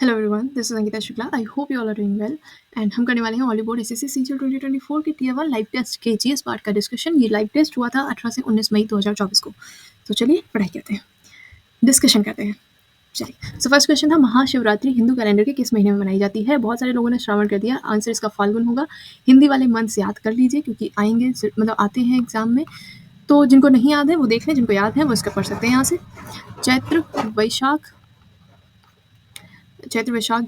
Hello everyone, this is Ankita Shukla. I hope you all are doing well. And हम करने वाले हैं हॉलीवुड एसएससी सीजीएल 2024 के टीयर 1 लाइव टेस्ट के जीएस पार्ट का डिस्कशन। ये लाइव टेस्ट हुआ था 18 से 19 मई 2024 को। तो चलिए पढ़ाई करते हैं, डिस्कशन करते हैं। चलिए, सो फर्स्ट क्वेश्चन था, महाशिवरात्रि हिंदू कैलेंडर के किस महीने में मनाई जाती है? बहुत सारे लोगों ने श्रावण कर दिया, आंसर इसका फाल्गुन होगा। हिंदी वाले मंथ्स याद कर लीजिए क्योंकि आएंगे, मतलब आते हैं एग्जाम में। तो जिनको नहीं याद है वो देख लें, जिनको याद है वो इसका पढ़ सकते हैं यहाँ से। चैत्र वैशाख,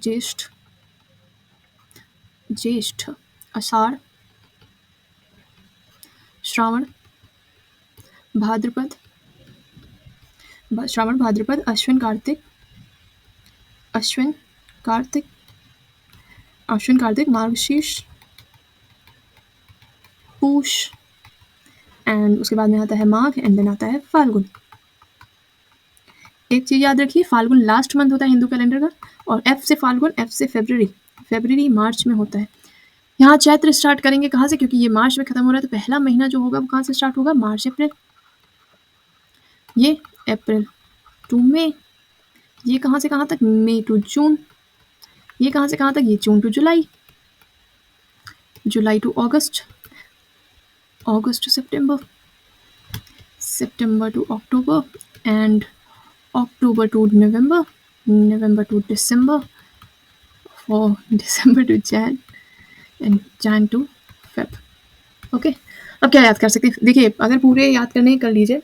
ज्येष्ठ, आषाढ़, श्रावण, भाद्रपद, अश्विन, कार्तिक, मार्गशीर्ष, पूष, एंड उसके बाद में आता है माघ, एंड देन आता है फाल्गुन। एक चीज याद रखिए, फाल्गुन लास्ट मंथ होता है हिंदू कैलेंडर का, और एफ से फाल्गुन, एफ से फरवरी मार्च में होता है। यहाँ चैत्र स्टार्ट करेंगे कहाँ से, क्योंकि ये मार्च में खत्म हो रहा है, तो पहला महीना जो होगा वो कहाँ से स्टार्ट होगा? मार्च अप्रैल। ये अप्रैल टू मई, ये कहाँ से कहाँ तक? मई टू जून। ये कहाँ से कहाँ तक? ये जून टू जुलाई, जुलाई टू अगस्त, अगस्त टू सितंबर, सितंबर टू अक्टूबर, एंड अक्टूबर टू नवंबर, नवंबर टू दिसंबर, और दिसंबर to Jan, and Jan to Feb. Okay, अब क्या याद कर सकते हैं? देखिए, अगर पूरे याद करने कर लीजिए,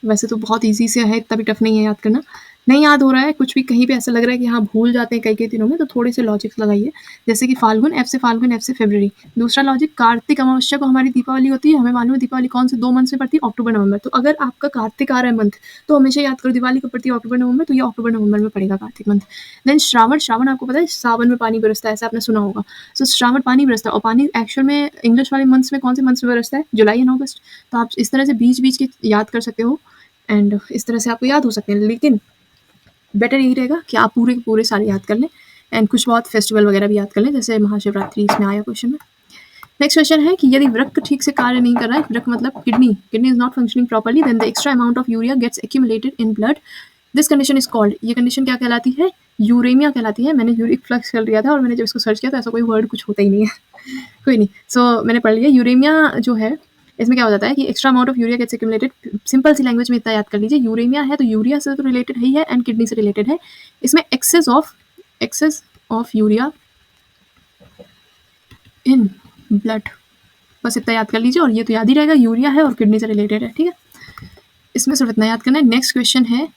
वैसे तो बहुत इजी से है, इतना भी टफ नहीं है याद करना। नहीं याद हो रहा है कुछ भी, कहीं पे ऐसा लग रहा है कि हाँ भूल जाते हैं कई दिनों में, तो थोड़े से लॉजिक्स लगाइए। जैसे कि फाल्गुन, एफ से फरवरी। दूसरा लॉजिक, कार्तिक अमावस्या को हमारी दीपावली होती है। हमें मालूम है दीपावली कौन से 2 मंथ में पड़ती है? अक्टूबर नवंबर। तो अगर आपका कार्तिक आ रहा है मंथ, तो हमेशा याद करो दिवाली कब पड़ती है? अक्टूबर नवंबर। तो ये अक्टूबर नवंबर में पड़ेगा कार्तिक मंथ। देन श्रावण आपको पता है सावन में पानी बरसता है, ऐसा आपने सुना होगा। सो श्रावण पानी बरसता है, और पानी एक्चुअल में इंग्लिश वाले मंथ्स में कौन से मंथ्स में बरसता है? जुलाई एंड अगस्त। तो आप इस तरह से बीच के याद कर सकते हो, एंड इस तरह से आपको याद हो सकते हैं। लेकिन बेटर यही रहेगा कि आप पूरे सारे याद कर लें, एंड कुछ बहुत फेस्टिवल वगैरह भी याद कर लें, जैसे महाशिवरात्रि इसमें आया क्वेश्चन में। नेक्स्ट क्वेश्चन है कि यदि वृक्क ठीक से कार्य नहीं कर रहा है, वृक्क मतलब kidney is not functioning properly, then the extra amount of urea gets accumulated in blood. This condition is called, ये कंडीशन क्या कहलाती है? यूरेमिया कहलाती है। मैंने यूरिक फ्लक्स कर लिया था, और मैंने जब इसको सर्च किया तो ऐसा कोई वर्ड कुछ होता ही नहीं है। कोई नहीं, सो मैंने पढ़ लिया। यूरेमिया जो है, इसमें क्या हो जाता है कि extra amount of urea gets accumulated. Simple C language में इतना याद कर लीजिए, यूरेमिया है तो यूरिया से तो रिलेटेड ही है, एंड किडनी से रिलेटेड है। इसमें excess of urea in blood, बस इतना याद कर लीजिए, और ये तो याद ही रहेगा, यूरिया है और किडनी से रिलेटेड है। ठीक है, इसमें सिर्फ इतना याद करना है। नेक्स्ट क्वेश्चन है,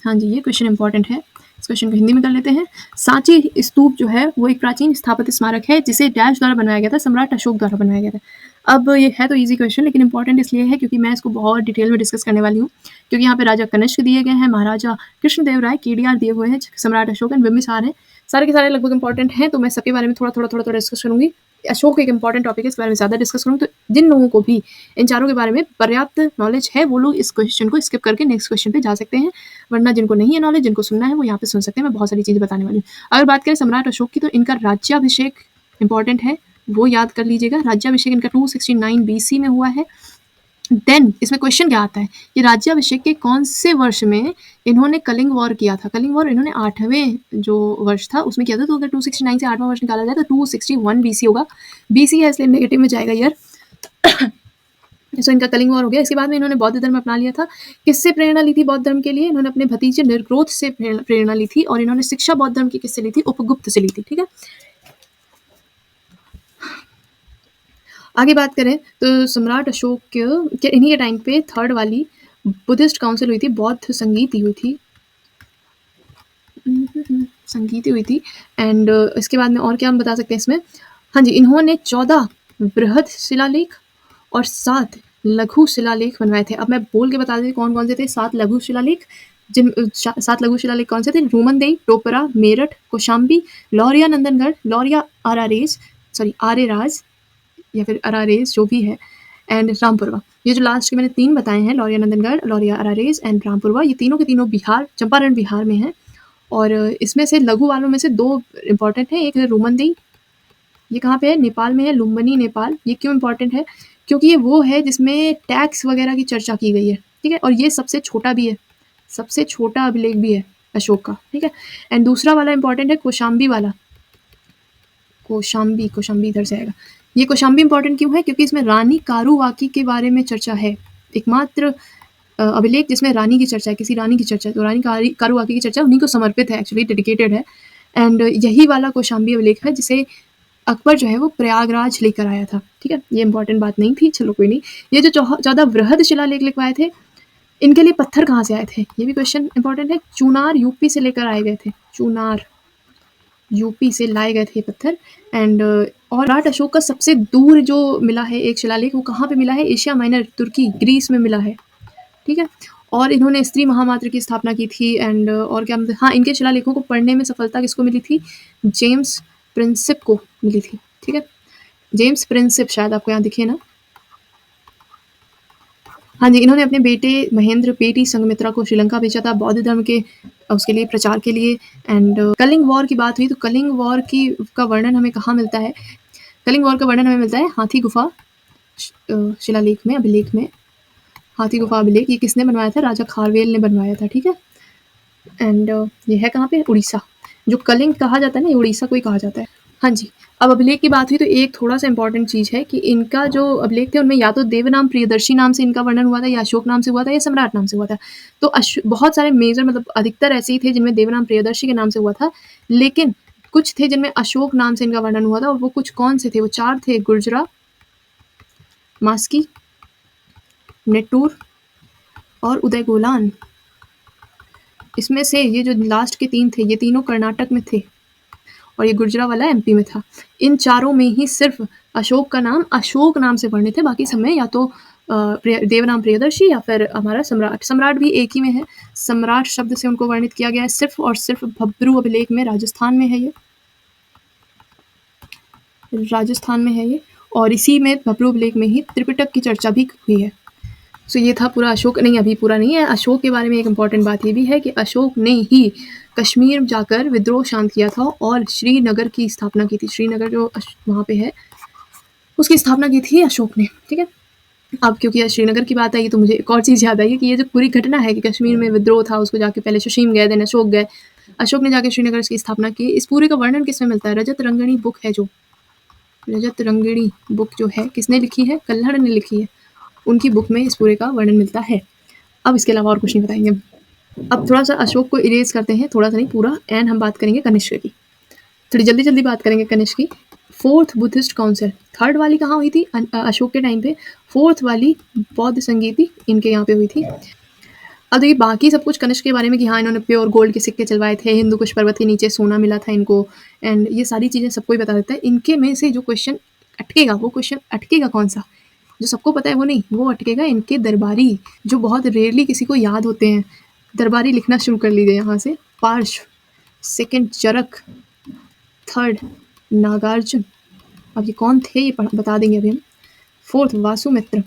हाँ जी, ये क्वेश्चन इंपॉर्टेंट है, इस क्वेश्चन को हिंदी में कर लेते हैं। सांची स्तूप जो है वो एक प्राचीन स्थापत्य स्मारक है जिसे डैश द्वारा बनाया गया था, सम्राट अशोक द्वारा बनाया गया था। अब ये है तो इजी क्वेश्चन, लेकिन इंपॉर्टेंट इसलिए है क्योंकि मैं इसको बहुत डिटेल में डिस्कस करने वाली हूँ। क्योंकि यहाँ पे राजा कनिष्क दिए गए हैं, महाराजा कृष्णदेवराय, केडीआर दिए हुए हैं, सम्राट अशोक एंड बिम्बिसार हैं। सारे के सारे लगभग इंपॉर्टेंट हैं, तो मैं सबके बारे में थोड़ा डिस्कस करूंगी। अशोक एक इंपॉर्टेंट टॉपिक है, इस बारे में ज़्यादा डिस्कस करूँगी। तो जिन लोगों को भी इन चारों के बारे में पर्याप्त नॉलेज है, वो लोग इस क्वेश्चन को स्किप करके नेक्स्ट क्वेश्चन पे जा सकते हैं, वरना जिनको नहीं है नॉलेज, जिनको सुनना है, वो यहाँ पे सुन सकते हैं। मैं बहुत सारी चीज़ें बताने वाली हूँ। अगर बात करें सम्राट अशोक की, तो इनका राज्याभिषेक इंपॉर्टेंट है, वो याद कर लीजिएगा। राज्याभिषेक इनका 269 BC में हुआ है। देन इसमें क्वेश्चन क्या आता है कि राज्याभिषेक के कौन से वर्ष में इन्होंने कलिंग वॉर किया था? कलिंग वॉर इन्होंने 8वें जो वर्ष था उसमें किया था। तो अगर 269 से 8वां वर्ष निकाला जाए तो 261 BC होगा। BC है इसलिए नेगेटिव में जाएगा ईयर। सो इनका कलिंग वॉर हो गया। इसके बाद में इन्होंने बौद्ध धर्म अपना लिया था। किससे प्रेरणा ली थी बौद्ध धर्म के लिए? इन्होंने अपने भतीजे निर्ग्रोध से प्रेरणा ली थी, और इन्होंने शिक्षा बौद्ध धर्म की किससे ली थी? उपगुप्त से ली थी। ठीक है, आगे बात करें तो सम्राट अशोक के इन्हीं के टाइम पे थर्ड वाली बुद्धिस्ट काउंसिल हुई थी, बौद्ध संगीति हुई थी, एंड इसके बाद में और क्या हम बता सकते हैं इसमें? हाँ जी, इन्होंने 14 बृहद शिलालेख और 7 लघु शिलालेख बनवाए थे। अब मैं बोल के बता देती कौन कौन से थे 7 लघु शिलालेख। 7 लघु शिलालेख कौन से थे? रूमनदेई, टोपरा, मेरठ, कौशाम्बी, लौरिया नंदनगढ़, लौरिया आरेराज या फिर अरारेज जो भी है, एंड रामपुरवा। ये जो लास्ट के मैंने 3 बताए हैं, लौरिया नंदनगढ़, लौरिया अरारेज एंड रामपुरवा, ये तीनों के तीनों बिहार, चंपारण बिहार में हैं। और इसमें से लघु वालों में से 2 इंपॉर्टेंट हैं। एक है रूमनदेई, ये कहाँ पे है? नेपाल में है, लुम्बिनी नेपाल। ये क्यों इंपॉर्टेंट है? क्योंकि ये वो है जिसमें टैक्स वगैरह की चर्चा की गई है। ठीक है, और ये सबसे छोटा भी है, सबसे छोटा अभिलेख भी है। अशोक का, ठीक है। एंड दूसरा वाला इंपॉर्टेंट है कौशाम्बी वाला, कौशाम्बी, कौशाम्बी इधर से आएगा। ये कौशाम्बी इंपॉर्टेंट क्यों है? क्योंकि इसमें रानी कारुवाकी के बारे में चर्चा है। एकमात्र अभिलेख जिसमें रानी की चर्चा है, किसी रानी की चर्चा है, तो रानी कारुवाकी की चर्चा उन्हीं को समर्पित है, एक्चुअली डेडिकेटेड है। एंड यही वाला कौशाम्बी अभिलेख है जिसे अकबर जो है वो प्रयागराज लेकर आया था, ठीक है। ये इंपॉर्टेंट बात नहीं थी, चलो कोई नहीं। ये जो 14 वृहद शिलालेख लिखवाए थे, इनके लिए पत्थर कहाँ से आए थे, ये भी क्वेश्चन इंपॉर्टेंट है। चुनार यूपी से लेकर आए गए थे, चुनार यूपी से लाए गए थे पत्थर। एंड और सम्राट अशोक का सबसे दूर जो मिला है एक शिलालेख, वो कहाँ पे मिला है? एशिया माइनर, तुर्की, ग्रीस में मिला है, ठीक है। और इन्होंने स्त्री महामात्र की स्थापना की थी। एंड और क्या हाँ, इनके शिलालेखों को पढ़ने में सफलता किसको मिली थी? जेम्स प्रिंसिप को मिली थी, ठीक है। जेम्स प्रिंसिप शायद आपको यहाँ दिखे ना। हाँ जी, इन्होंने अपने बेटे महेंद्र पेटी संघमित्रा को श्रीलंका भेजा था बौद्ध धर्म के उसके लिए, प्रचार के लिए। एंड कलिंग वॉर की बात हुई तो कलिंग वॉर की का वर्णन हमें कहाँ मिलता है? कलिंग वॉर का वर्णन हमें मिलता है हाथी गुफा शिलालेख में, अभिलेख में। हाथी गुफा अभिलेख ये किसने बनवाया था? राजा खारवेल ने बनवाया था, ठीक है। एंड ये है कहाँ पे? उड़ीसा। जो कलिंग कहा जाता है ना, ये उड़ीसा को ही कहा जाता है। हाँ जी, अब अभिलेख की बात हुई तो एक थोड़ा सा इंपॉर्टेंट चीज़ है कि इनका जो अभिलेख थे उनमें या तो देवनाम प्रियदर्शी नाम से इनका वर्णन हुआ था, या अशोक नाम से हुआ था, या सम्राट नाम से हुआ था। तो बहुत सारे मेजर मतलब अधिकतर ऐसे ही थे जिनमें देवनाम प्रियदर्शी के नाम से हुआ था, लेकिन कुछ थे जिनमें अशोक नाम से इनका वर्णन हुआ था। और वो कुछ कौन से थे? वो 4 थे, गुर्जरा, मास्की, नेटूर और उदयगोलान। इसमें से ये जो लास्ट के 3 थे, ये तीनों कर्नाटक में थे और ये गुर्जरा वाला एमपी में था। इन चारों में ही सिर्फ अशोक का नाम अशोक नाम से वर्णित है, बाकी सब में या तो देवनाम प्रियदर्शी या फिर हमारा सम्राट। सम्राट भी एक ही में है, सम्राट शब्द से उनको वर्णित किया गया है सिर्फ और सिर्फ भब्रू अभिलेख में, राजस्थान में है ये, राजस्थान में है ये। और इसी में भब्रू अभिलेख में ही त्रिपिटक की चर्चा भी हुई है। सो ये था पूरा अशोक। नहीं, अभी पूरा नहीं है। अशोक के बारे में एक इम्पॉर्टेंट बात ये भी है कि अशोक ने ही कश्मीर जाकर विद्रोह शांत किया था और श्रीनगर की स्थापना की थी। श्रीनगर जो वहाँ पे है उसकी स्थापना की थी अशोक ने, ठीक है। अब क्योंकि श्रीनगर की बात आई तो मुझे एक और चीज़ याद आई कि ये जो पूरी घटना है कि कश्मीर में विद्रोह था, उसको जाके पहले सुशीम गए, देन अशोक गए, अशोक ने जाके श्रीनगर की स्थापना की। इस पूरे का वर्णन किसमें मिलता है? रजत रंगिणी बुक है जो, रजत रंगिणी बुक जो है किसने लिखी है? कल्हड़ ने लिखी है। उनकी बुक में इस पूरे का वर्णन मिलता है। अब इसके अलावा और कुछ नहीं बताएंगे। अब थोड़ा सा अशोक को इरेज करते हैं, थोड़ा सा नहीं पूरा, एंड हम बात करेंगे कनिष्क की। थोड़ी जल्दी जल्दी बात करेंगे कनिष्क की। 4th बुद्धिस्ट काउंसिल, 3rd वाली कहाँ हुई थी? अशोक के टाइम पे। 4th वाली बौद्ध संगीति इनके यहाँ पे हुई थी। अब देखिए बाकी सब कुछ कनिष्क के बारे में कि हाँ इन्होंने प्योर गोल्ड के सिक्के चलवाए थे, हिंदू कुश पर्वत के नीचे सोना मिला था इनको, एंड ये सारी चीज़ें सबको ही बता देता है। इनके में से जो क्वेश्चन अटकेगा, वो क्वेश्चन अटकेगा कौन सा? जो सबको पता है वो नहीं, वो अटकेगा इनके दरबारी, जो बहुत रेयरली किसी को याद होते हैं। दरबारी लिखना शुरू कर लीजिए यहाँ से। पार्श्व, 2nd चरक, 3rd नागार्जुन, अब ये कौन थे ये बता देंगे अभी हम। 4th Vasumitra,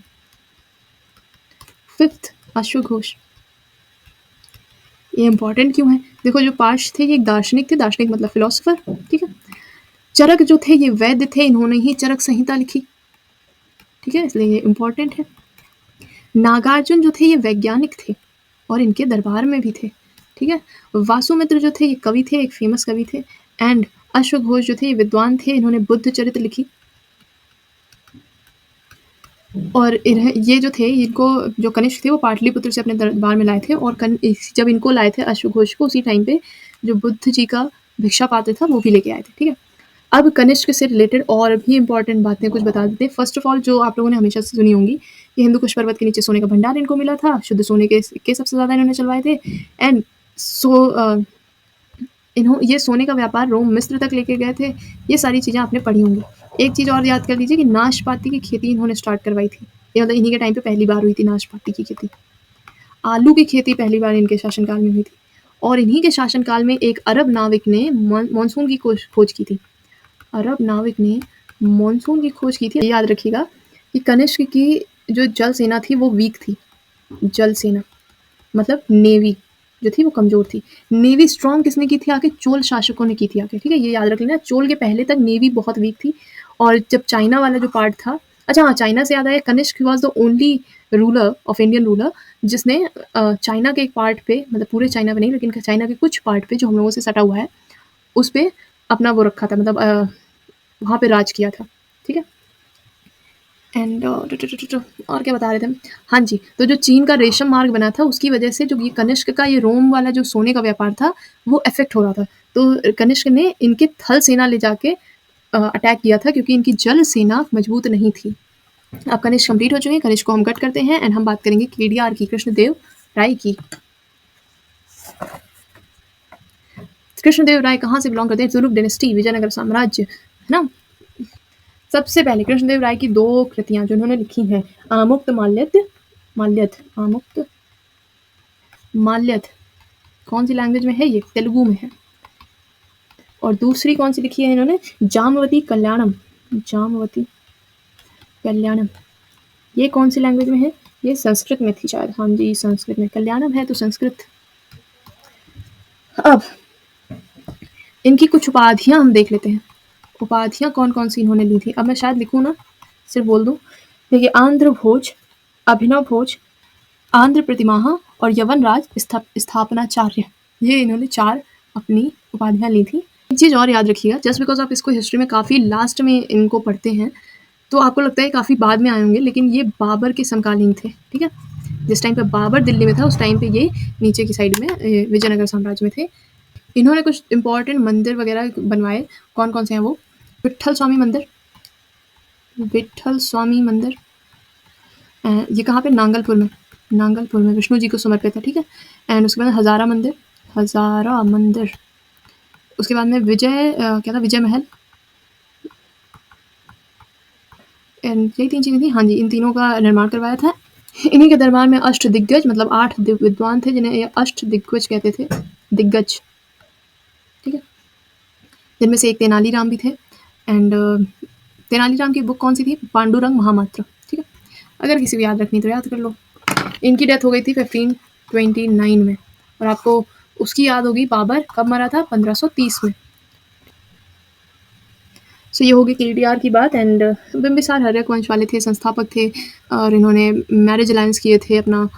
5th अश्वघोष। ये इंपॉर्टेंट क्यों है? देखो जो पार्श्व थे ये एक दार्शनिक थे, दार्शनिक मतलब फिलोसोफर, ठीक है। चरक जो थे ये वैद्य थे, इन्होंने ही चरक संहिता लिखी, ठीक है, इसलिए ये इंपॉर्टेंट है। नागार्जुन जो थे ये वैज्ञानिक थे और इनके दरबार में भी थे, ठीक है। वासुमित्र जो थे ये कवि थे, एक फेमस कवि थे। एंड अश्वघोष जो थे ये विद्वान थे, इन्होंने बुद्ध चरित्र लिखी। और ये जो थे इनको जो कनिष्क थे वो पाटलिपुत्र से अपने दरबार में लाए थे, और जब इनको लाए थे अश्वघोष को, उसी टाइम पे जो बुद्ध जी का भिक्षा पात्र था वो भी लेके आए थे, ठीक है। अब कनिष्क से रिलेटेड और भी इंपॉर्टेंट बातें कुछ बता देते हैं। फर्स्ट ऑफ ऑल जो आप लोगों ने हमेशा से सुनी होंगी, ये हिंदू कुश पर्वत के नीचे सोने का भंडार इनको मिला था, शुद्ध सोने के सिक्के सबसे ज़्यादा इन्होंने चलवाए थे। एंड ये सोने का व्यापार रोम मिस्र तक लेके गए थे। ये सारी चीज़ें आपने पढ़ी होंगी। एक चीज़ और याद कर लीजिए कि नाशपाती की खेती इन्होंने स्टार्ट करवाई थी। ये मतलब इन्हीं के टाइम पे पहली बार हुई थी नाशपाती की खेती। आलू की खेती पहली बार इनके शासनकाल में हुई थी, और इन्हीं के शासनकाल में एक अरब नाविक ने मानसून की खोज की थी। अरब नाविक ने मानसून की खोज की थी। याद रखिएगा कि कनिष्क की जो जल सेना थी वो वीक थी। जल सेना मतलब नेवी जो थी वो कमज़ोर थी। नेवी स्ट्रॉन्ग किसने की थी? आके चोल शासकों ने की थी आके, ठीक है। ये याद रख लेना, चोल के पहले तक नेवी बहुत वीक थी। और जब चाइना वाला जो पार्ट था, अच्छा हाँ, चाइना से याद आया, Kanishka was the only ruler of Indian ruler, जिसने चाइना के एक पार्ट पे, मतलब पूरे चाइना पे नहीं लेकिन चाइना के कुछ पार्ट पे जो हम लोगों से सटा हुआ है उस पे अपना वो रखा था, मतलब वहाँ पे राज किया था। ठीक है। एंड और क्या बता रहे थे हम? हाँ जी, तो जो चीन का रेशम मार्ग बना था उसकी वजह से जो ये कनिष्क का ये रोम वाला जो सोने का व्यापार था वो इफेक्ट हो रहा था। तो कनिष्क ने इनके थल सेना ले जाके अटैक किया था क्योंकि इनकी जल सेना मजबूत नहीं थी। अब कनिष्क कंप्लीट हो चुके हैं, कनिष्क को हम कट करते हैं एंड हम बात करेंगे केडीआर की, कृष्णदेव राय की। कृष्णदेव राय कहाँ से बिलोंग करते हैं? तुलुक डायनेस्टी, विजयनगर साम्राज्य, है ना। सबसे पहले कृष्णदेव राय की 2 कृतियां जो उन्होंने लिखी हैं, आमुक्त माल्यद, आमुक्त माल्यद कौन सी लैंग्वेज में है? ये तेलुगु में है। और दूसरी कौन सी लिखी है इन्होंने? जामवती कल्याणम, जामवती कल्याणम। ये कौन सी लैंग्वेज में है? ये संस्कृत में थी शायद। हाँ जी, संस्कृत में। कल्याणम है तो संस्कृत। अब इनकी कुछ उपाधियां हम देख लेते हैं। उपाधियां कौन कौन सी इन्होंने ली थी। अब मैं शायद लिखूँ ना, सिर्फ बोल दूँ। देखिए, आंध्र भोज, अभिनव भोज, आंध्र प्रतिमाह और यवनराज स्थापनाचार्य, ये इन्होंने 4 अपनी उपाधियां ली थी। एक चीज़ और याद रखिएगा, जस्ट बिकॉज आप इसको हिस्ट्री में काफ़ी लास्ट में इनको पढ़ते हैं तो आपको लगता है काफ़ी बाद में आए होंगे, लेकिन ये बाबर के समकालीन थे। ठीक है। जिस टाइम पे बाबर दिल्ली में था उस टाइम पे ये नीचे की साइड में विजयनगर साम्राज्य में थे। इन्होंने कुछ इंपॉर्टेंट मंदिर वगैरह बनवाए। कौन कौन से हैं वो? विट्ठल स्वामी मंदिर, विट्ठल स्वामी मंदिर, ये कहाँ पे? नांगलपुर में, नांगलपुर में विष्णु जी को समर्पित है। ठीक है। एंड उसके बाद हज़ारा मंदिर, हज़ारा मंदिर। उसके बाद में विजय क्या था? विजय महल। एंड यही 3 चीज़ें थी। हाँ जी, इन तीनों का निर्माण करवाया था। इन्हीं के दरबार में अष्ट दिग्गज, मतलब 8 विद्वान थे जिन्हें ये अष्ट दिग्गज कहते थे, दिग्गज। ठीक है। जिनमें से एक तेनालीराम भी थे। एंड तेनालीराम की बुक कौन सी थी? पांडुरंग महामात्र। ठीक है। अगर किसी को याद रखनी तो याद कर लो। इनकी डेथ हो गई थी 1529 में, और आपको उसकी याद होगी बाबर कब मरा था? 1530 में। सो ये होगी केडीआर की बात। एंड बिम्बिसार हर्यक वंश वाले थे, संस्थापक थे, और इन्होंने मैरिज अलायंस किए थे अपना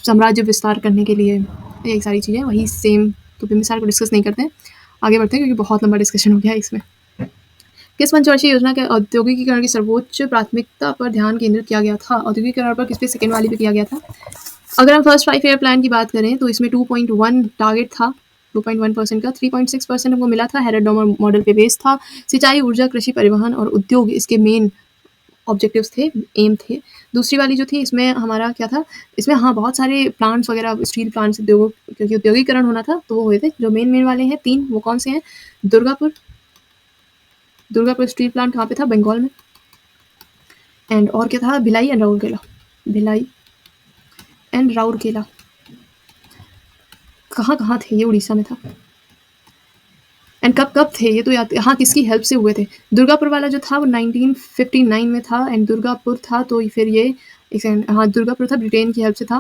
साम्राज्य विस्तार करने के लिए। यही सारी चीज़ें वही सेम। तो बिम्बिसार को डिस्कस नहीं करते हैं, आगे बढ़ते हैं क्योंकि बहुत लंबा डिस्कशन हो गया इसमें। किस पंचवर्षीय योजना के औद्योगिकीकरण की सर्वोच्च प्राथमिकता पर ध्यान केंद्रित किया गया था? औद्योगिकीकरण पर किस पे? सेकेंड वाली पे किया गया था। अगर हम फर्स्ट 5 ईयर प्लान की बात करें तो इसमें 2.1 टारगेट था, 2.1% का। 3.6% हमको मिला था, हेरेडोमर मॉडल पे बेस्ड था। सिंचाई, ऊर्जा, कृषि, परिवहन और उद्योग इसके मेन ऑब्जेक्टिव्स थे, एम थे। दूसरी वाली जो थी इसमें हमारा क्या था? इसमें हाँ बहुत सारे प्लांट्स वगैरह, स्टील प्लांट्स, उद्योग, क्योंकि औद्योगिकरण होना था तो वो हुए थे। जो मेन वाले हैं 3, वो कौन से हैं? दुर्गापुर, दुर्गापुर स्टील प्लांट कहाँ पे था? बंगाल में। एंड और क्या था? Bhilai and Rourkela, Bhilai and Rourkela. कहाँ कहाँ थे ये? उड़ीसा में था। एंड कब कब थे ये तो याद? हाँ, किसकी हेल्प से हुए थे? दुर्गापुर वाला जो था वो 1959 में था। एंड दुर्गापुर था तो फिर ये एक सेकंड, हाँ दुर्गापुर था, ब्रिटेन की हेल्प से था,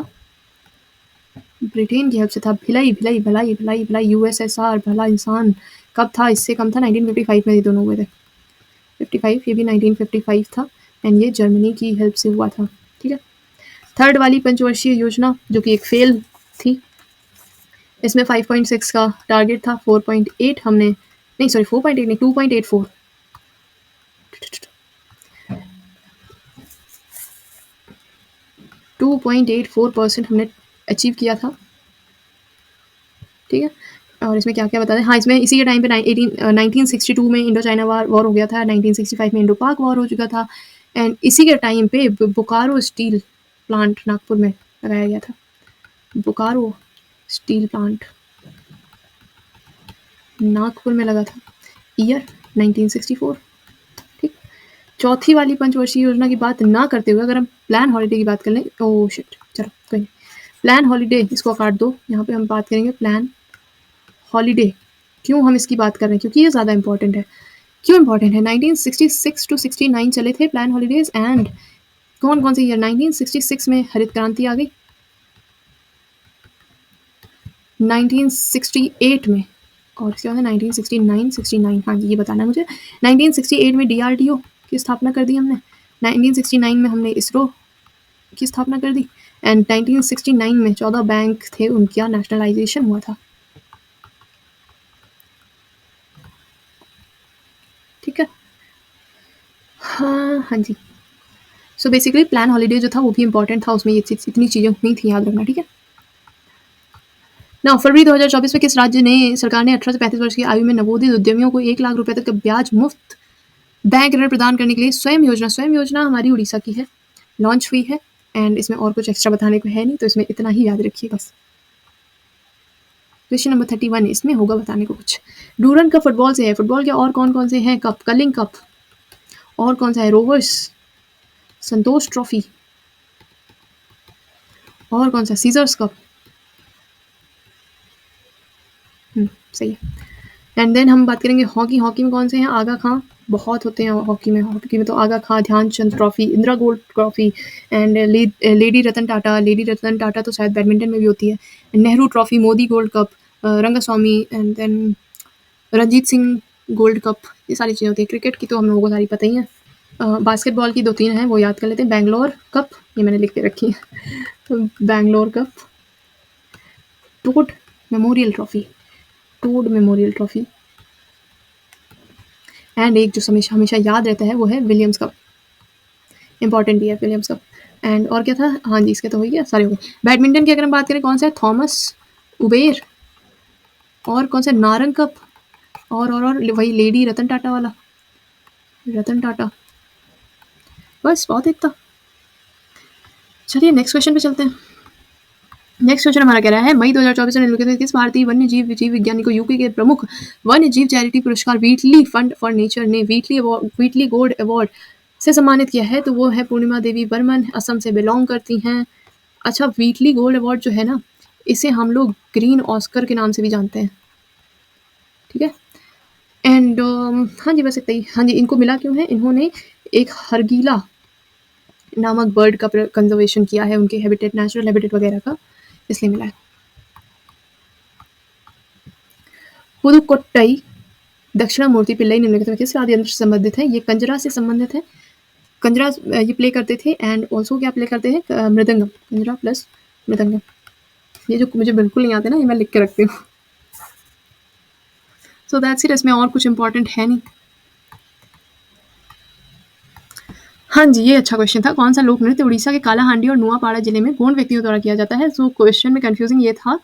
ब्रिटेन की हेल्प से था। भिलाई भिलाई भलाई भलाई भलाई, यूएसएसआर, भला इंसान कब था? इससे कम था, 1955 में ये दोनों हुए थे। 55, ये भी 1955 था। एंड ये जर्मनी की हेल्प से हुआ था। ठीक है। थर्ड वाली पंचवर्षीय योजना जो कि एक फेल थी, इसमें 5.6 का टारगेट था। 4.8 हमने, नहीं सॉरी 4.8 नहीं, 2.84, 2.84% हमने अचीव किया था। ठीक है। और इसमें क्या क्या बता दें? हाँ, इसमें इसी के टाइम पे 1962 में इंडो चाइना वॉर हो गया था। 1965 में इंडो पाक वॉर हो चुका था। एंड इसी के टाइम पे बोकारो स्टील प्लांट नागपुर में लगाया गया था। बोकारो स्टील प्लांट नागपुर में लगा था। ईयर 1964। ठीक। चौथी वाली पंचवर्षीय योजना की बात ना करते हुए अगर हम प्लान हॉलीडे की बात कर लें, ओह शिट, चलो कोई नहीं। प्लान हॉलीडे, इसको काट दो। यहाँ पे हम बात करेंगे प्लान हॉलीडे। क्यों हम इसकी बात कर रहे हैं? क्योंकि ये ज़्यादा इंपॉर्टेंट है। क्यों इंपॉर्टेंट है? 1966 टू 69 चले थे प्लान हॉलीडेज। एंड कौन कौन से ईयर? 1966 में हरित क्रांति आ गई, 1968 में, और इसके बाद 1969, 69, हाँ जी ये बताना है मुझे। 1968 में डीआरडीओ की स्थापना कर दी हमने। 1969 में हमने इसरो की स्थापना कर दी। एंड 1969 में 14 बैंक थे, उनका नेशनलाइजेशन हुआ था। ठीक है, हाँ जी। सो बेसिकली प्लान हॉलीडे जो था वो भी इंपॉर्टेंट था, उसमें ये इतनी चीज़ें नहीं थी, याद रखना। ठीक है ना। फरवरी 2024 में किस राज्य ने सरकार ने 18 से 35 वर्ष की आयु में नवोदित उद्यमियों को 1 लाख रुपए तक का ब्याज मुफ्त बैंक ऋण प्रदान करने के लिए स्वयं योजना हमारी उड़ीसा की है, लॉन्च हुई है। एंड इसमें और कुछ एक्स्ट्रा बताने को है नहीं, तो इसमें इतना ही याद रखिए बस। क्वेश्चन नंबर 31, इसमें होगा बताने को कुछ। डूरन कप फुटबॉल से है, फुटबॉल के और कौन कौन से हैं कप? कलिंग कप, और कौन सा है? रोवर्स, संतोष ट्रॉफी, और कौन सा? Scissors cup. सही है। एंड देन हम बात करेंगे हॉकी। हॉकी में कौन से हैं? आगा खां, बहुत होते हैं हॉकी में। हॉकी में तो Aga Khan, Dhyanchand trophy, Indira gold trophy, and lady Ratan Tata. Lady Ratan Tata तो शायद बैडमिंटन में भी होती है। Nehru trophy, Modi gold cup, Rangaswami, and then Ranjit Singh gold cup, ये सारी चीज़ें होती हैं। क्रिकेट की तो हम लोगों को सारी पता ही है। बास्केटबॉल की 2-3 हैं, वो याद कर लेते हैं। बैंगलोर कप, ये मैंने लिख के रखी है तो Bangalore cup, Todd memorial trophy, Todd memorial trophy, and एक जो हमेशा हमेशा याद रहता है वो है विलियम्स कप, इंपॉर्टेंट भी है विलियम्स कप। एंड और क्या था? हाँ जी, इसके तो हो गया, सारे हो गए। बैडमिंटन की अगर हम बात करें, कौन सा है? थॉमस उबेर, और कौन सा? नारंग कप, और वही लेडी रतन टाटा वाला, रतन टाटा। बस बहुत एक था। चलिए नेक्स्ट क्वेश्चन पे चलते हैं। नेक्स्ट क्वेश्चन हमारा कह रहा है, मई 2024 में निम्नलिखित में किस भारतीय वन्य जीव विज्ञानी को यूके के प्रमुख वन्य जीव चैरिटी पुरस्कार व्हीटली फंड फॉर नेचर ने व्हीटली गोल्ड अवार्ड से सम्मानित किया है? तो वो है पूर्णिमा देवी बर्मन, असम से बिलोंग करती हैं। अच्छा, व्हीटली गोल्ड अवार्ड जो है ना, इसे हम लोग ग्रीन ऑस्कर के नाम से भी जानते हैं। ठीक है, एंड हाँ जी, बस इतना ही। हाँ जी, इनको मिला क्यों है? इन्होंने एक हरगीला नामक बर्ड का कंजर्वेशन किया है, उनके हैबिटेट, नेचुरल हैबिटेट वगैरह का, इसलिए मिला है। पुदुकोट्टई दक्षिणामूर्ति पिल्लई निम्नलिखित में किस वाद्य यंत्र से संबंधित है? ये कंजरा से संबंधित है। कंजरा ये प्ले करते थे, एंड ऑल्सो क्या प्ले करते हैं? मृदंगम, कंजरा प्लस मृदंगम। ये जो मुझे बिल्कुल नहीं आते ना, ये मैं लिख के रखती हूँ। सो दैट्स इट, इसमें और कुछ इंपॉर्टेंट है नहीं। हाँ जी, ये अच्छा क्वेश्चन था। कौन सा लोक नृत्य उड़ीसा के कालाहांडी और नुआपाड़ा जिले में गोंड व्यक्तियों द्वारा किया जाता है? सो क्वेश्चन में कंफ्यूजिंग ये था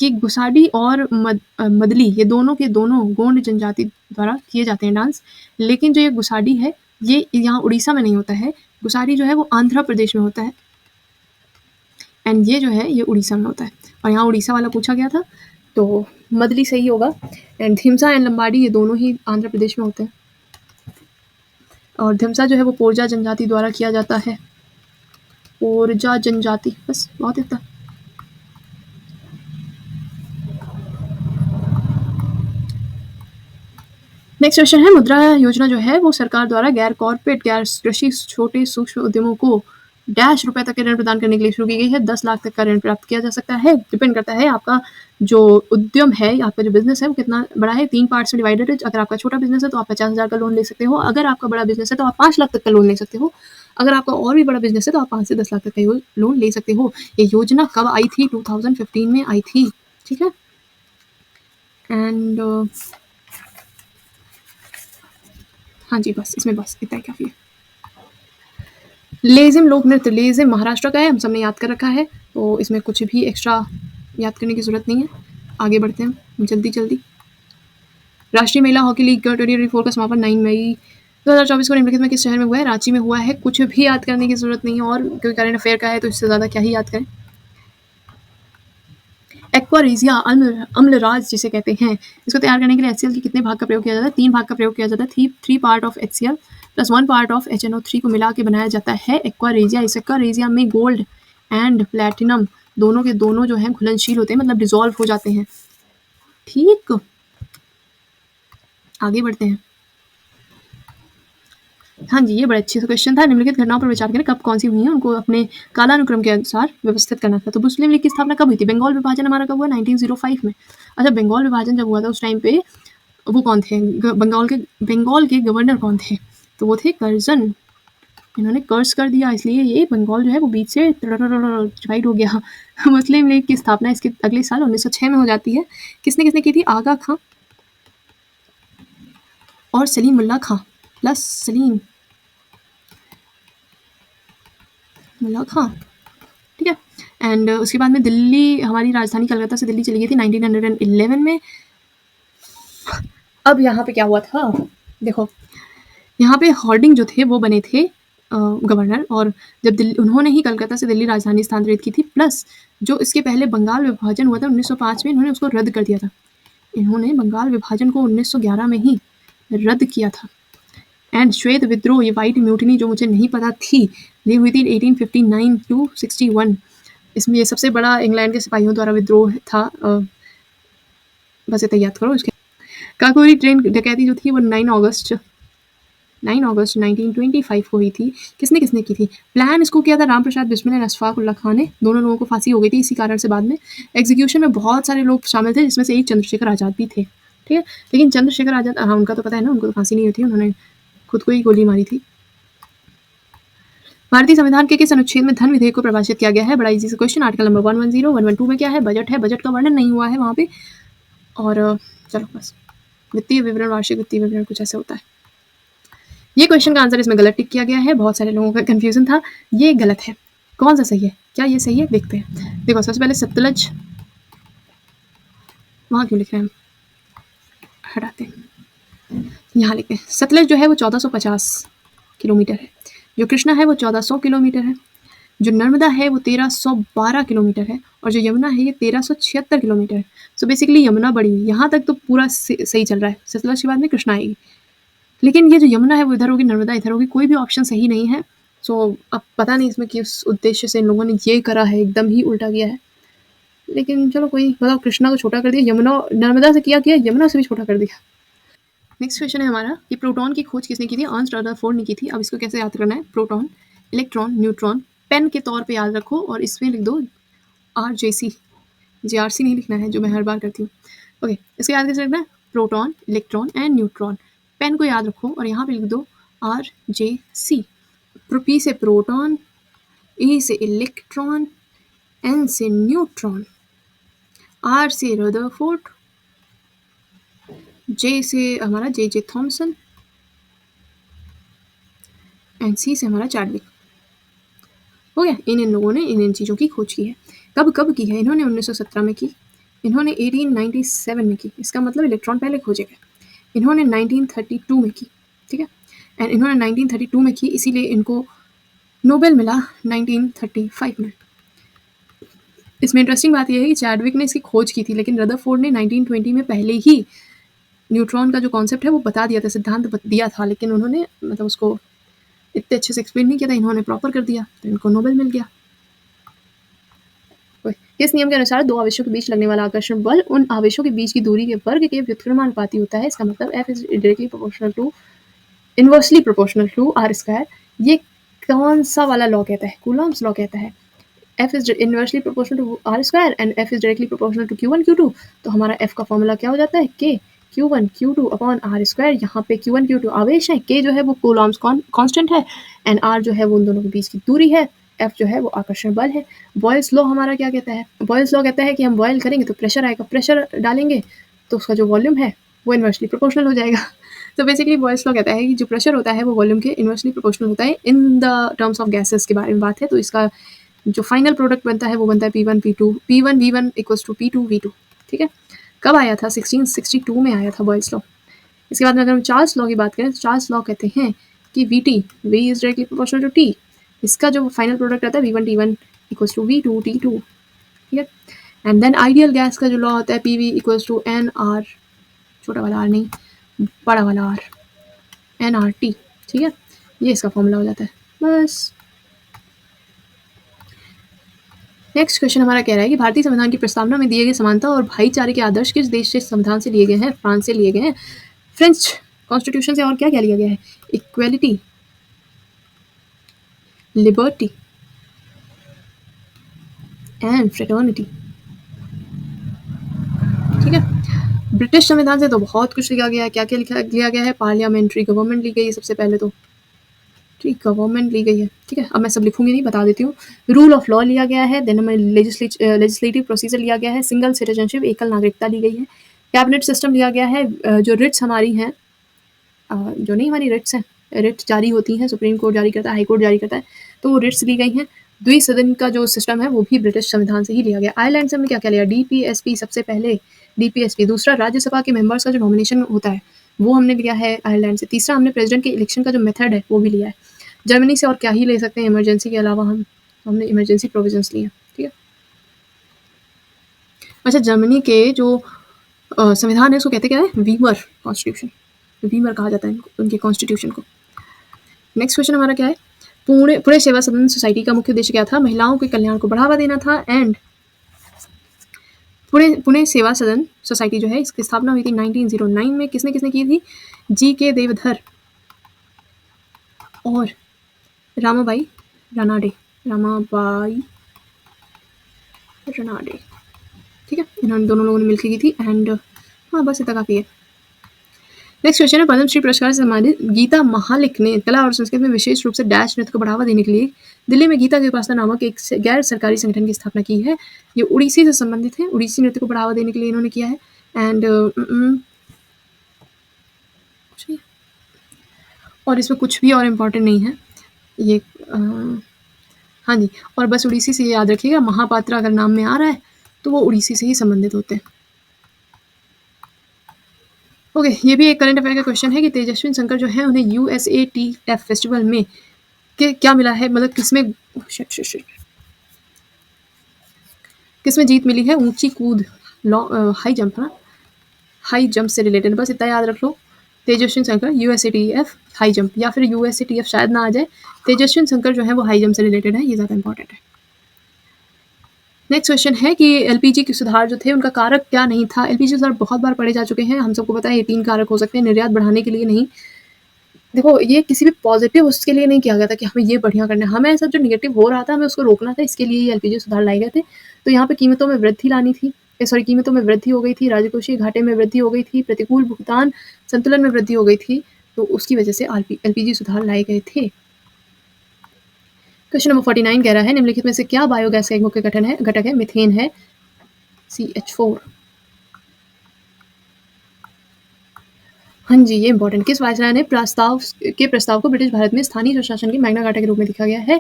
कि गुसाडी और मदली, ये दोनों के दोनों गोंड जनजाति द्वारा किए जाते हैं डांस, लेकिन जो ये गुसाडी है ये यहाँ उड़ीसा में नहीं होता है। गुसाडी जो है वो आंध्र प्रदेश में होता है, एंड ये जो है ये उड़ीसा में होता है। और यहाँ उड़ीसा वाला पूछा गया था, तो मदली सही होगा। एंड धिमसा एंड लंबाडी ये दोनों ही आंध्र प्रदेश में होते हैं, और धिमसा जो है वो पोरजा जनजाति द्वारा किया जाता है। पोरजा जनजाति, बस बहुत इतना। नेक्स्ट क्वेश्चन है, मुद्रा योजना जो है वो सरकार द्वारा गैर कॉर्पोरेट, गैर कृषि, छोटे सूक्ष्म उद्यमों को डैश रुपए तक के ऋण प्रदान करने के लिए शुरू की गई है। 10 लाख तक का ऋण प्राप्त किया जा सकता है। डिपेंड करता है आपका जो उद्यम है, आपका जो बिजनेस है वो कितना बड़ा है। 3 पार्ट्स में डिवाइडेड है। अगर आपका छोटा बिजनेस है तो आप 50,000 का लोन ले सकते हो। अगर आपका बड़ा बिजनेस है तो आप 5 लाख तक का लोन ले सकते हो। अगर आपका और भी बड़ा बिजनेस है तो आप 5 से 10 लाख तक का लोन ले सकते हो। ये योजना कब आई थी? 2015 में आई थी। ठीक है, एंड हाँ जी, बस इसमें बस इतना ही काफ़ी है। लेजिम लोक नृत्य, लेजिम महाराष्ट्र का है, हम सबने याद कर रखा है, तो इसमें कुछ भी एक्स्ट्रा याद करने की ज़रूरत नहीं है। आगे बढ़ते हैं जल्दी जल्दी। राष्ट्रीय महिला हॉकी लीग 2024 का समापन 9 मई 2024 को निम्नलिखित में किस शहर में हुआ है? रांची में हुआ है। कुछ भी याद करने की ज़रूरत नहीं है, और क्योंकि करंट अफेयर का है तो इससे ज़्यादा क्या ही याद करें। एक्वारेजिया अम्लराज जिसे कहते हैं, इसको तैयार करने के लिए HCl के कितने भाग का प्रयोग किया जाता है? 3 भाग का प्रयोग किया जाता है। 3 part of HCl plus 1 part of HNO3 को मिला के बनाया जाता है एक्वारेजिया। इस एक्वारेजिया में गोल्ड एंड प्लेटिनम दोनों के दोनों जो हैं घुलनशील होते हैं, मतलब डिजोल्व हो जाते हैं। ठीक, आगे बढ़ते हैं। हाँ जी, ये बड़ा अच्छी सा क्वेश्चन था। निम्नलिखित घटनाओं पर विचार करें, कब कौन सी हुई हैं, उनको अपने कालानुक्रम के अनुसार व्यवस्थित करना था। तो मुस्लिम लीग की स्थापना कब हुई थी? बंगाल विभाजन हमारा कब हुआ? 1905 में। अच्छा, बंगाल विभाजन जब हुआ था उस टाइम पे वो कौन थे? बंगाल के गवर्नर कौन थे? तो वो थे कर्जन इन्होंने कर्स कर दिया, इसलिए ये बंगाल जो है वो बीच से डिवाइड हो गया। मुस्लिम लीग की स्थापना इसके अगले साल 1906 में हो जाती है। किसने किसने की थी? आगा खां और सलीमुल्लाह खां प्लस सलीम मुल्ला खां, ठीक है। एंड उसके बाद में दिल्ली, हमारी राजधानी कलकत्ता से दिल्ली चली गई थी 1911 में। अब यहाँ पे क्या हुआ था देखो, यहाँ पे हॉर्डिंग जो थे वो बने थे गवर्नर, और जब दिल्ली, उन्होंने ही कलकत्ता से दिल्ली राजधानी स्थानांतरित की थी, प्लस जो इसके पहले बंगाल विभाजन हुआ था 1905 में, इन्होंने उसको रद्द कर दिया था। इन्होंने बंगाल विभाजन को 1911 में ही रद्द किया था। एंड श्वेत विद्रोह, ये वाइट म्यूटिनी जो मुझे नहीं पता थी, ये हुई थी 1859 टू 61। इसमें ये सबसे बड़ा इंग्लैंड के सिपाहियों द्वारा विद्रोह था। बस इतना याद करो। इसके काकोरी ट्रेन डकैती जो थी वो 9 अगस्त 1925 को हुई थी। किसने किसने की थी? प्लान इसको किया था रामप्रसाद बिस्मिल और अशफाक उल्ला खान ने। दोनों लोगों को फांसी हो गई थी इसी कारण से बाद में। एग्जीक्यूशन में बहुत सारे लोग शामिल थे, जिसमें से एक चंद्रशेखर आज़ाद भी थे, ठीक है। लेकिन चंद्रशेखर आज़ाद, हाँ उनका तो पता है ना, उनको तो फांसी नहीं हुई थी, उन्होंने खुद को ही गोली मारी थी। भारतीय संविधान के किस अनुच्छेद में धन विधेयक को प्रभाषित किया गया है? बड़ा इजी सा क्वेश्चन। आर्टिकल नंबर 110, 112 में क्या है? बजट है। बजट का वर्णन नहीं हुआ है वहाँ पे। और चलो बस, वित्तीय विवरण, वार्षिक वित्तीय विवरण कुछ ऐसे होता है। ये क्वेश्चन का आंसर इसमें गलत टिक किया गया है, बहुत सारे लोगों का कंफ्यूजन था। ये गलत है। कौन सा सही है? क्या ये सही है? देखते हैं। देखो सबसे पहले सतलज, वहाँ क्यों लिख रहे हैं हम, हटाते हैं, यहाँ लिखते हैं। सतलज जो है वो 1450 किलोमीटर है, जो कृष्णा है वो 1400 किलोमीटर है, जो नर्मदा है वो 1312 किलोमीटर है, और जो यमुना है ये 1376 किलोमीटर है। सो बेसिकली यमुना बड़ी हुई, यहाँ तक तो पूरा सही चल रहा है। सतलज के बाद में कृष्णा आएगी, लेकिन ये जो यमुना है वो इधर होगी, नर्मदा इधर होगी, कोई भी ऑप्शन सही नहीं है। सो अब पता नहीं इसमें किस उद्देश्य से इन लोगों ने ये करा है, एकदम ही उल्टा किया है। लेकिन चलो कोई, बताओ, कृष्णा को छोटा कर दिया, यमुना नर्मदा से किया, यमुना से भी छोटा कर दिया। नेक्स्ट क्वेश्चन है हमारा, ये प्रोटॉन की खोज किसने की थी? अर्नस्ट रदरफोर्ड ने की थी। अब इसको कैसे याद करना है? प्रोटॉन, इलेक्ट्रॉन, न्यूट्रॉन, पेन के तौर पे याद रखो, और इसमें लिख दो RJC, JRC नहीं लिखना है जो मैं हर बार करती हूँ। ओके, इसको याद कैसे रखना है? Proton, electron and neutron. Pen को याद रखो और यहाँ पे लिख दो RJC। P से प्रोटॉन, E से इलेक्ट्रॉन, N से न्यूट्रॉन, R से रदरफोर्ड, J से हमारा J थॉमसन, एंड C से हमारा चार्विक। हो गया। इन लोगों ने इन चीज़ों की खोज की है। कब कब की है? इन्होंने 1917 में की, इन्होंने 1897 में की, इसका मतलब इलेक्ट्रॉन पहले खोजे गए। इन्होंने 1932 में की, ठीक है। एंड इन्होंने 1932 में की, इसीलिए इनको नोबेल मिला 1935 में। इसमें इंटरेस्टिंग बात यह है कि चैडविक ने इसकी खोज की थी, लेकिन रदरफोर्ड ने 1920 में पहले ही न्यूट्रॉन का जो कॉन्सेप्ट है वो बता दिया था, सिद्धांत दिया था, लेकिन उन्होंने मतलब उसको इतने अच्छे से एक्सप्लेन नहीं किया था, इन्होंने प्रॉपर कर दिया, तो इनको नोबेल मिल गया। इस नियम के अनुसार दो आवेशों के बीच लगने वाला आकर्षण बल उन आवेशों के बीच की दूरी के वर्ग के व्युत्क्रमानुपाती होता है। इसका मतलब F is directly proportional to, inversely proportional to R square. ये कौन सा वाला लॉ कहता है? कूलॉम्स लॉ कहता है। F is inversely proportional to R square and F is directly proportional to Q1 Q2। तो हमारा F का फॉर्मूला क्या हो जाता है? K Q1 Q2 upon R square. यहाँ पे Q1 Q2 आवेश है, K जो है वो कूलॉम्स कांस्टेंट है, एंड R जो है वो उन दोनों के बीच की दूरी है, F जो है वो आकर्षण बल है। बॉयल्स लॉ हमारा क्या कहता है? बॉयल्स लॉ कहता है कि हम बॉयल करेंगे तो प्रेशर आएगा, प्रेशर डालेंगे तो उसका जो वॉल्यूम है वो इनवर्सली प्रोपोर्शनल हो जाएगा। तो बेसिकली बॉयल्स लॉ कहता है कि जो प्रेशर होता है वो वॉल्यूम के इनवर्सली प्रोपोर्शनल होता है। In the terms of gases के बारे में बात है, तो इसका जो फाइनल प्रोडक्ट बनता है वो बनता है P1 P2 P1 V1 equals to P2 V2, ठीक है। कब आया था? 1662 में आया था बॉयल्स लॉ। इसके बाद में अगर हम चार्ल्स लॉ की बात करें, तो चार्ल्स लॉ कहते हैं कि VT, V is directly proportional to T, इसका जो फाइनल प्रोडक्ट आता है V1 T1 equals to V2 T2, ठीक है। एंड देन आइडियल गैस का जो लॉ होता है PV इक्वल्स टू NR, छोटा वाला R नहीं, बड़ा वाला R, NRT, ठीक है। ये इसका फॉर्मूला हो जाता है बस। नेक्स्ट क्वेश्चन हमारा कह रहा है कि भारतीय संविधान की प्रस्तावना में दिए गए समानता और भाईचारे के आदर्श किस देश से संविधान से लिए गए हैं? फ्रांस से लिए गए हैं। फ्रेंच कॉन्स्टिट्यूशन से और क्या क्या लिया गया है? इक्वेलिटी, लिबर्टी एंड फ्रेटर्निटी, ठीक है। ब्रिटिश संविधान से तो बहुत कुछ लिखा गया है। क्या क्या लिया गया है? पार्लियामेंट्री गवर्नमेंट ली गई है सबसे पहले तो, ठीक, गवर्नमेंट ली गई है, ठीक है। अब मैं सब लिखूंगी नहीं, बता देती हूँ। रूल ऑफ लॉ लिया गया है, देन हमें लेजिस्लेटिव प्रोसीजर लिया गया है, सिंगल सिटीजनशिप एकल नागरिकता ली गई है, कैबिनेट सिस्टम लिया गया है, जो रिट्स हमारी हैं, जो नहीं हमारी रिट्स हैं, रिट्स जारी होती हैं, सुप्रीम कोर्ट जारी करता है, हाई कोर्ट जारी करता है, तो वो रिट्स ली गई हैं। द्विसदन का जो सिस्टम है वो भी ब्रिटिश संविधान से ही लिया गया। आयरलैंड से हमने क्या क्या लिया, डीपीएसपी सबसे पहले, डीपीएसपी। दूसरा, राज्यसभा के मेंबर्स का जो नॉमिनेशन होता है वो हमने लिया है आयरलैंड से। तीसरा, हमने प्रेसिडेंट के इलेक्शन का जो मेथड है वो भी लिया है। जर्मनी से और क्या ही ले सकते हैं इमरजेंसी के अलावा, हमने इमरजेंसी प्रोविजंस लिए, ठीक है। अच्छा, जर्मनी के जो संविधान है उसको कहते क्या है, वीमर कॉन्स्टिट्यूशन, वीमर कहा जाता है उनके कॉन्स्टिट्यूशन को। नेक्स्ट क्वेश्चन हमारा क्या है, पुणे सेवा सदन सोसाइटी का मुख्य उद्देश्य क्या था, महिलाओं के कल्याण को बढ़ावा देना था। एंड पुणे सेवा सदन सोसाइटी जो है इसकी स्थापना हुई थी 1909 में। किसने किसने की थी, जी.के. देवधर और रामाबाई रानाडे, ठीक है। इन्होंने दोनों लोगों ने मिलकर की थी। एंड हाँ, बस इतना काफ़ी है। नेक्स्ट क्वेश्चन है, पद्मश्री पुरस्कार से सम्मानित गीता महालिक ने कला और संस्कृति में विशेष रूप से डैश नृत्य को बढ़ावा देने के लिए दिल्ली में गीता की उपासना नामक एक गैर सरकारी संगठन की स्थापना की है। ये उड़ीसी से संबंधित है, उड़ीसी नृत्य को बढ़ावा देने के लिए इन्होंने किया है। एंड और इसमें कुछ भी और इम्पोर्टेंट नहीं है ये, हाँ जी। और बस उड़ीसी से याद रखिएगा, महापात्रा अगर नाम में आ रहा है तो वो उड़ीसी से ही संबंधित होते हैं। ओके, ये भी एक करंट अफेयर का क्वेश्चन है कि तेजस्विन शंकर जो है उन्हें USATF फेस्टिवल में क्या मिला है, मतलब किसमें जीत मिली है, ऊंची कूद, हाई जंप, ना हाई जंप से रिलेटेड, बस इतना याद रख लो। Tejaswin Shankar USATF high jump, या फिर USATF शायद ना आ जाए, तेजस्विन शंकर जो है वो हाई जंप से रिलेटेड है, ये ज़्यादा इंपॉर्टेंट है। नेक्स्ट क्वेश्चन है कि LPG के सुधार जो थे उनका कारक क्या नहीं था। LPG सुधार बहुत बार पढ़े जा चुके हैं, हम सबको पता है ये 3 कारक हो सकते हैं, निर्यात बढ़ाने के लिए नहीं। देखो, ये किसी भी पॉजिटिव उसके लिए नहीं किया गया था कि हमें ये बढ़िया करना है, हमें ऐसा जो नेगेटिव हो रहा था हमें उसको रोकना था, इसके लिए ये LPG सुधार लाए गए थे। तो यहाँ पे कीमतों में वृद्धि लानी थी, कीमतों में वृद्धि हो गई थी, राजकोषीय घाटे में वृद्धि हो गई थी, प्रतिकूल भुगतान संतुलन में वृद्धि हो गई थी, तो उसकी वजह से LPG सुधार लाए गए थे। क्वेश्चन नंबर 49 कह रहा है, निम्नलिखित में से क्या बायोगैस का एक मुख्य घटक है, मिथेन है, CH4। हाँ जी, ये इंपॉर्टेंट। किस वायसराय ने प्रस्ताव को ब्रिटिश भारत में स्थानीय स्वशासन की मैग्ना कार्टा के रूप में लिखा गया है,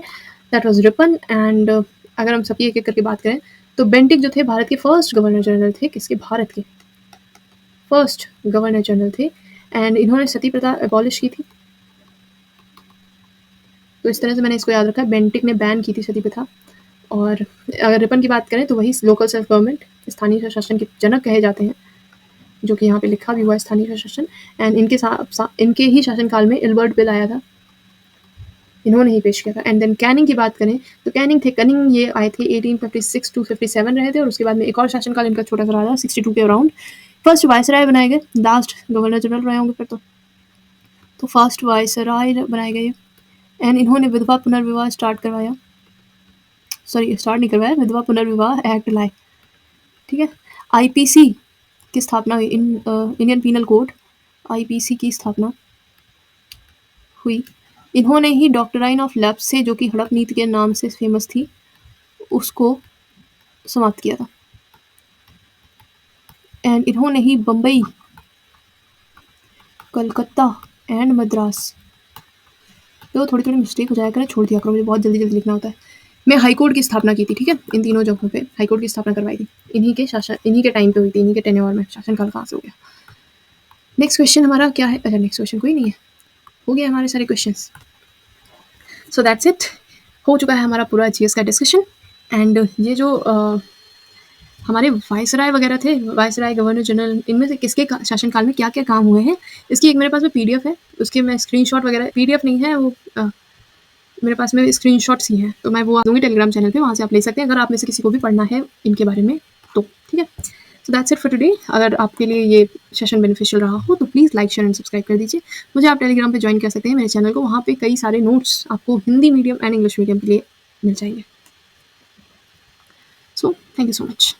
दैट वाज रिपन। एंड अगर हम सबकी एक एक करके बात करें तो बेंटिक जो थे भारत के फर्स्ट गवर्नर जनरल थे, किसके, भारत के फर्स्ट गवर्नर जनरल थे। एंड इन्होंने सती प्रथा एबॉलिश की थी, तो इस तरह से मैंने इसको याद रखा है, बेंटिक ने बैन की थी सती प्रथा। और अगर रिपन की बात करें तो वही लोकल सेल्फ गवर्नमेंट, स्थानीय स्वशासन के जनक कहे जाते हैं, जो कि यहाँ पे लिखा भी हुआ है, स्थानीय स्वशासन। एंड इनके ही शासनकाल में इल्बर्ट बिल आया था, इन्होंने ही पेश किया था। एंड देन कैनिंग की बात करें तो कनिंग ये आए थे 1856 to 57 रहे थे, और उसके बाद में एक और शासनकाल इनका छोटा सा रहा था 62 के अराउंड। फर्स्ट वायसराय बनाए गए, लास्ट गवर्नर जनरल रहे होंगे फिर तो फर्स्ट वायसराय बनाए गए। एंड इन्होंने विधवा पुनर्विवाह स्टार्ट नहीं करवाया, विधवा पुनर्विवाह एक्ट लाए, ठीक है। IPC की स्थापना हुई, इंडियन पीनल कोड, IPC की स्थापना हुई। इन्होंने ही डॉक्ट्राइन ऑफ लैप्स से, जो कि हड़प नीति के नाम से फेमस थी, उसको समाप्त किया था। एंड इन्होंने ही बम्बई, कलकत्ता एंड मद्रास, तो थोड़ी थोड़ी मिस्टेक हो जाया करें, छोड़ दिया करो, मुझे बहुत जल्दी जल्दी लिखना होता है। मैं हाई कोर्ट की स्थापना की थी, ठीक है, इन तीनों जगहों पे हाई कोर्ट की स्थापना करवाई थी, इन्हीं के टाइम पे हुई थी, इन्हीं के टेन्योर में। शासनकाल कहाँ से हो गया। नेक्स्ट क्वेश्चन हमारा क्या है, अच्छा नेक्स्ट क्वेश्चन कोई नहीं है, हो गया हमारे सारे क्वेश्चंस। सो दैट्स इट, हो चुका है हमारा पूरा GS का डिस्कशन। एंड ये जो हमारे वायसराय वगैरह थे, वायसराय, गवर्नर जनरल, इनमें से किसके शासनकाल में क्या क्या काम हुए हैं, इसकी एक मेरे पास में PDF है, उसके मैं स्क्रीनशॉट वगैरह, PDF नहीं है वो, मेरे पास में स्क्रीनशॉट्स ही हैं, तो मैं वो दूंगी टेलीग्राम चैनल पे, वहाँ से आप ले सकते हैं, अगर आप में से किसी को भी पढ़ना है इनके बारे में तो, ठीक है। So that's it for today. अगर आपके लिए ये सेशन बेनिफिशियल रहा हो तो please like, share and subscribe कर दीजिए। मुझे आप टेलीग्राम पे ज्वाइन कर सकते हैं, मेरे चैनल को, वहाँ पे कई सारे नोट्स आपको Hindi medium and English medium के लिए मिल जाएंगे। So thank you so much.